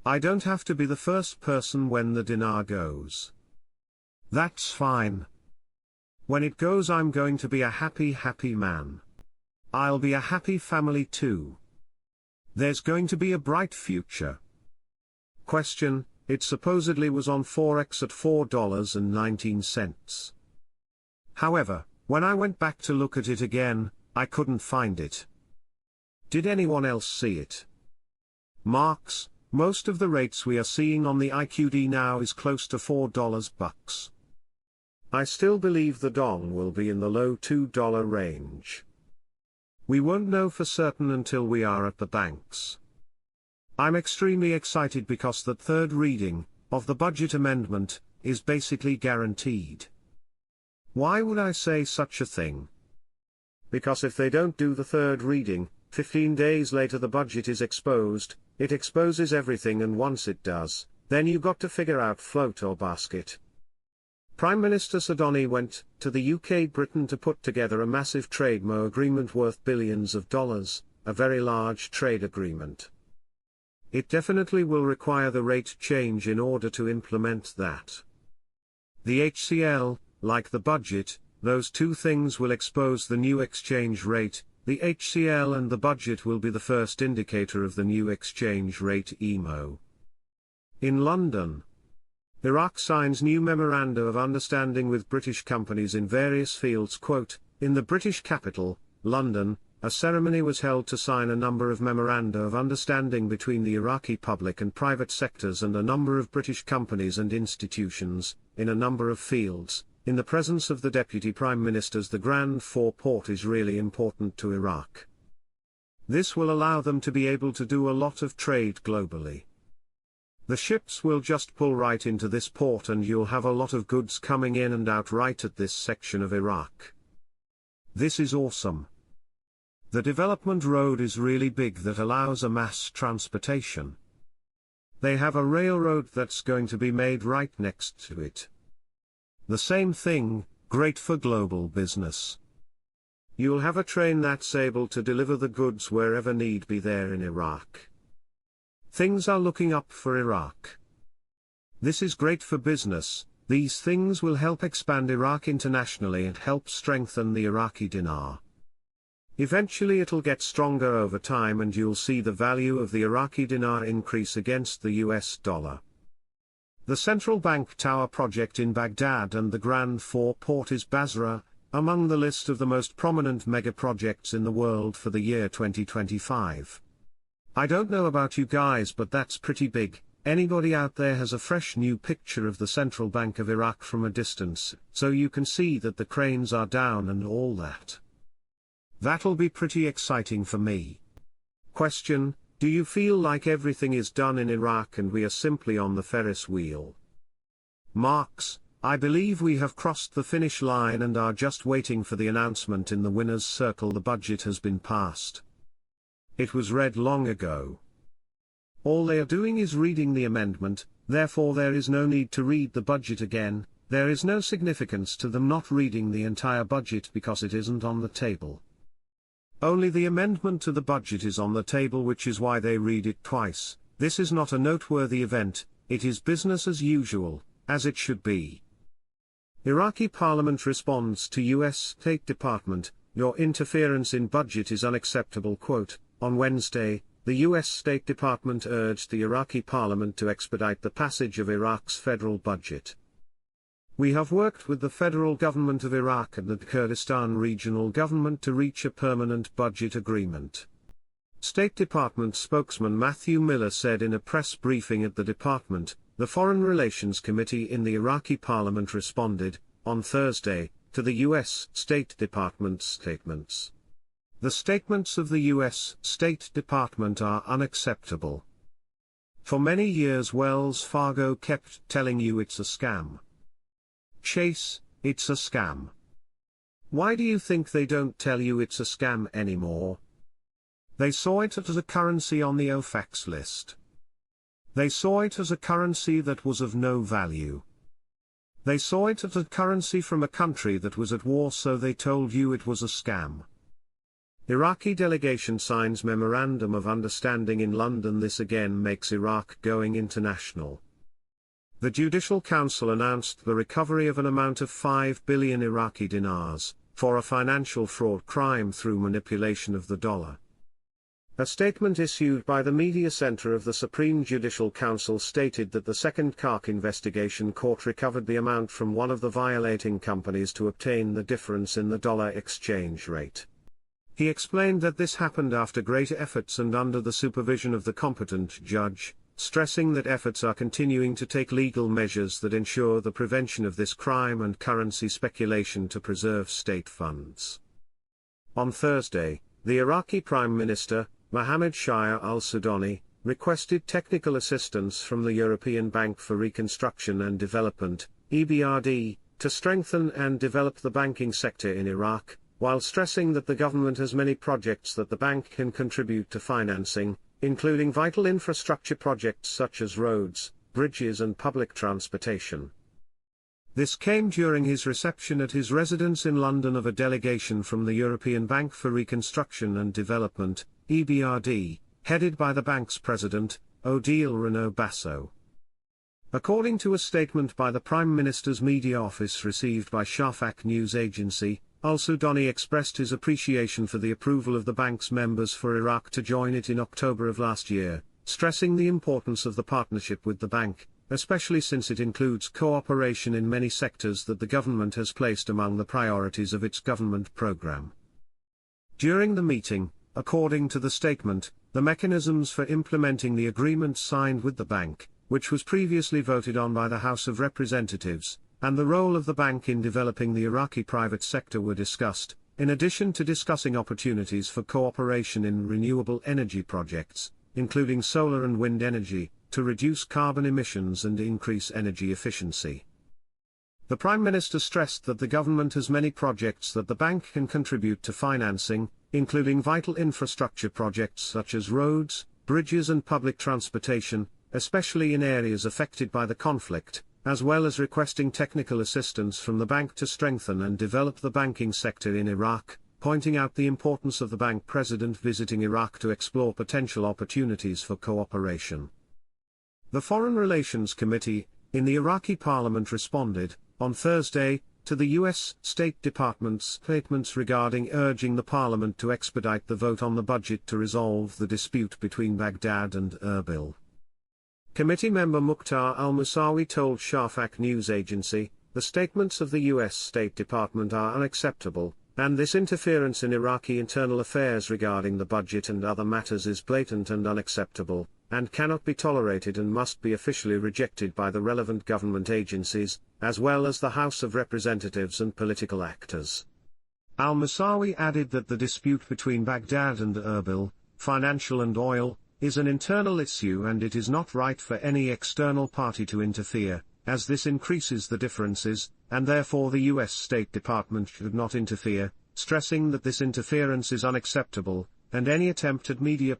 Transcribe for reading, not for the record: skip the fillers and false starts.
I don't have to be the first person when the dinar goes. That's fine. When it goes, I'm going to be a happy man. I'll be a happy family too. There's going to be a bright future. Question: It supposedly was on Forex at $4.19. However, when I went back to look at it again, I couldn't find it. Did anyone else see it? Marks: Most of the rates we are seeing on the IQD now is close to $4 bucks. I still believe the dong will be in the low $2 range. We won't know for certain until we are at the banks. I'm extremely excited because that third reading of the budget amendment is basically guaranteed. Why would I say such a thing? Because if they don't do the third reading, 15 days later the budget is exposed. It exposes everything, and once it does, then you got to figure out float or basket. Prime Minister Sudani went to the UK Britain to put together a massive trade MO agreement worth billions of dollars, a very large trade agreement. It definitely will require the rate change in order to implement that. The HCL, like the budget, those two things will expose the new exchange rate. The HCL and the budget will be the first indicator of the new exchange rate EMO. In London, Iraq signs new memoranda of understanding with British companies in various fields. Quote, in the British capital, London, a ceremony was held to sign a number of memoranda of understanding between the Iraqi public and private sectors and a number of British companies and institutions, in a number of fields. In the presence of the Deputy Prime Ministers, the Grand Four port is really important to Iraq. This will allow them to be able to do a lot of trade globally. The ships will just pull right into this port and you'll have a lot of goods coming in and out right at this section of Iraq. This is awesome. The development road is really big that allows a mass transportation. They have a railroad that's going to be made right next to it. The same thing, great for global business. You'll have a train that's able to deliver the goods wherever need be there in Iraq. Things are looking up for Iraq. This is great for business. These things will help expand Iraq internationally and help strengthen the Iraqi dinar. Eventually it'll get stronger over time and you'll see the value of the Iraqi dinar increase against the US dollar. The Central Bank Tower project in Baghdad and the Grand Four port is Basra, among the list of the most prominent mega projects in the world for the year 2025. I don't know about you guys, but that's pretty big. Anybody out there has a fresh new picture of the Central Bank of Iraq from a distance, so you can see that the cranes are down and all that. That'll be pretty exciting for me. Question: do you feel like everything is done in Iraq and we are simply on the Ferris wheel? Marks: I believe we have crossed the finish line and are just waiting for the announcement in the winner's circle. The budget has been passed. It was read long ago. All they are doing is reading the amendment, therefore there is no need to read the budget again. There is no significance to them not reading the entire budget because it isn't on the table. Only the amendment to the budget is on the table, which is why they read it twice. This is not a noteworthy event, it is business as usual, as it should be. Iraqi Parliament responds to US State Department: your interference in budget is unacceptable. Quote, on Wednesday, the US State Department urged the Iraqi Parliament to expedite the passage of Iraq's federal budget. We have worked with the federal government of Iraq and the Kurdistan regional government to reach a permanent budget agreement. State Department spokesman Matthew Miller said in a press briefing at the department. The Foreign Relations Committee in the Iraqi Parliament responded, on Thursday, to the US State Department's statements. The statements of the US State Department are unacceptable. For many years Wells Fargo kept telling you it's a scam. Chase, it's a scam. Why do you think they don't tell you it's a scam anymore? They saw it as a currency on the OFAC's list. They saw it as a currency that was of no value. They saw it as a currency from a country that was at war, so they told you it was a scam. Iraqi delegation signs Memorandum of Understanding in London. This again makes Iraq going international. The Judicial Council announced the recovery of an amount of 5 billion Iraqi dinars, for a financial fraud crime through manipulation of the dollar. A statement issued by the Media Center of the Supreme Judicial Council stated that the Second Kark Investigation Court recovered the amount from one of the violating companies to obtain the difference in the dollar exchange rate. He explained that this happened after great efforts and under the supervision of the competent judge, stressing that efforts are continuing to take legal measures that ensure the prevention of this crime and currency speculation to preserve state funds. On Thursday, the Iraqi Prime Minister, Mohammed Shia al-Sudani, requested technical assistance from the European Bank for Reconstruction and Development, EBRD, to strengthen and develop the banking sector in Iraq, while stressing that the government has many projects that the bank can contribute to financing, including vital infrastructure projects such as roads, bridges and public transportation. This came during his reception at his residence in London of a delegation from the European Bank for Reconstruction and Development, EBRD, headed by the bank's president, Odile Renaud-Basso. According to a statement by the Prime Minister's media office received by Shafaq news agency, al-Sudani expressed his appreciation for the approval of the bank's members for Iraq to join it in October of last year, stressing the importance of the partnership with the bank, especially since it includes cooperation in many sectors that the government has placed among the priorities of its government program. During the meeting, according to the statement, the mechanisms for implementing the agreement signed with the bank, which was previously voted on by the House of Representatives, and the role of the bank in developing the Iraqi private sector were discussed, in addition to discussing opportunities for cooperation in renewable energy projects, including solar and wind energy, to reduce carbon emissions and increase energy efficiency. The Prime Minister stressed that the government has many projects that the bank can contribute to financing, including vital infrastructure projects such as roads, bridges and public transportation, especially in areas affected by the conflict, as well as requesting technical assistance from the bank to strengthen and develop the banking sector in Iraq, pointing out the importance of the bank president visiting Iraq to explore potential opportunities for cooperation. The Foreign Relations Committee, in the Iraqi parliament responded, on Thursday, to the U.S. State Department's statements regarding urging the parliament to expedite the vote on the budget to resolve the dispute between Baghdad and Erbil. Committee member Mukhtar al-Musawi told Shafaq news agency, "The statements of the U.S. State Department are unacceptable, and this interference in Iraqi internal affairs regarding the budget and other matters is blatant and unacceptable, and cannot be tolerated and must be officially rejected by the relevant government agencies, as well as the House of Representatives and political actors." Al-Musawi added that the dispute between Baghdad and Erbil, financial and oil, is an internal issue and it is not right for any external party to interfere, as this increases the differences, and therefore the U.S. State Department should not interfere, stressing that this interference is unacceptable, and any attempt at media